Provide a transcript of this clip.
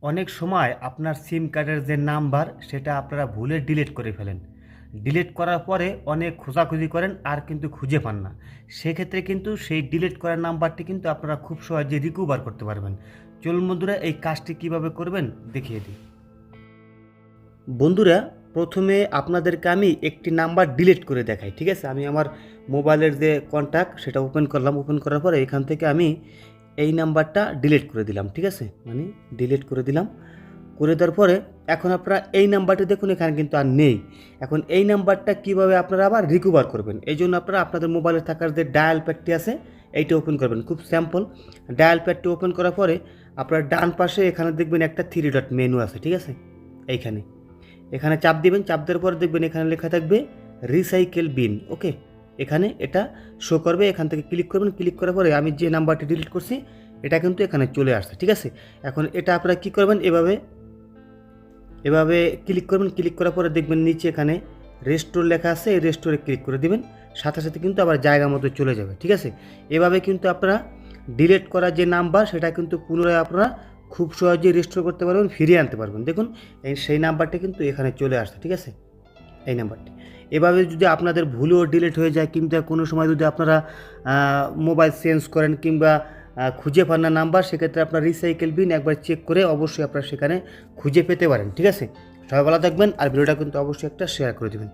অনেক সময় আপনার সিম কার্ডের যে নাম্বার সেটা আপনারা ভুলে ডিলিট করে ফেলেন। ডিলিট করার পরে অনেক খোঁজাখুঁজি করেন আর কিন্তু খুঁজে পান না। সেক্ষেত্রে কিন্তু সেই ডিলিট করা নাম্বারটি কিন্তু আপনারা খুব সহজে রিকভার করতে পারবেন। চলুন বন্ধুরা, এই কাজটি কিভাবে করবেন দেখিয়ে দিই। বন্ধুরা, প্রথমে আপনাদেরকে আমি একটি নাম্বার ডিলিট করে দেখাই, ঠিক আছে? আমি আমার মোবাইলের যে কন্ট্যাক্ট সেটা ওপেন করলাম। ওপেন করার পরে এখান থেকে আমি এই নাম্বারটা ডিলিট করে দিলাম, ঠিক আছে? মানে ডিলিট করে দিলাম। করে দেওয়ার পরে এখন আপনারা এই নাম্বারটি দেখুন, এখানে কিন্তু আর নেই। এখন এই নাম্বারটা কীভাবে আপনারা আবার রিকভার করবেন, এই জন্য আপনারা আপনাদের মোবাইলে থাকার যে ডায়াল প্যাডটি আছে এইটা ওপেন করবেন। খুব সিম্পল। ডায়াল প্যাডটি ওপেন করার পরে আপনার ডান পাশে এখানে দেখবেন একটা থ্রি ডট মেনু আছে, ঠিক আছে? এইখানে এখানে চাপ দিবেন। চাপ দেওয়ার পরে দেখবেন এখানে লেখা থাকবে রিসাইকেল বিন। ওকে, এখানে এটা শো করবে। এখান থেকে ক্লিক করবেন। ক্লিক করার পরে আমি যে নাম্বারটি ডিলিট করছি এটা কিন্তু এখানে চলে আসছে, ঠিক আছে? এখন এটা আপনারা কী করবেন, এভাবে এভাবে ক্লিক করবেন। ক্লিক করার পরে দেখবেন নিচে এখানে রেস্টোর লেখা আছে, এই রেস্টোরে ক্লিক করে দিবেন। সাথে সাথে কিন্তু আবার জায়গা মতো চলে যাবে, ঠিক আছে? এভাবে কিন্তু আপনারা ডিলিট করা যে নাম্বার সেটা কিন্তু পুনরায় আপনারা খুব সহজেই রেস্টোর করতে পারবেন, ফিরিয়ে আনতে পারবেন। দেখুন সেই নাম্বারটি কিন্তু এখানে চলে আসছে, ঠিক আছে? এই নাম্বারটি এভাবে যদি আপনাদের ভুলেও ডিলিট হয়ে যায়, কিংবা কোনো সময় যদি আপনারা মোবাইল চেঞ্জ করেন কিংবা খুঁজে পান না নাম্বার, সেক্ষেত্রে আপনার রিসাইকেল বিন একবার চেক করে অবশ্যই আপনারা সেখানে খুঁজে পেতে পারেন, ঠিক আছে? সবাই ভালো থাকবেন, আর ভিডিওটা কিন্তু অবশ্যই একটা শেয়ার করে দেবেন।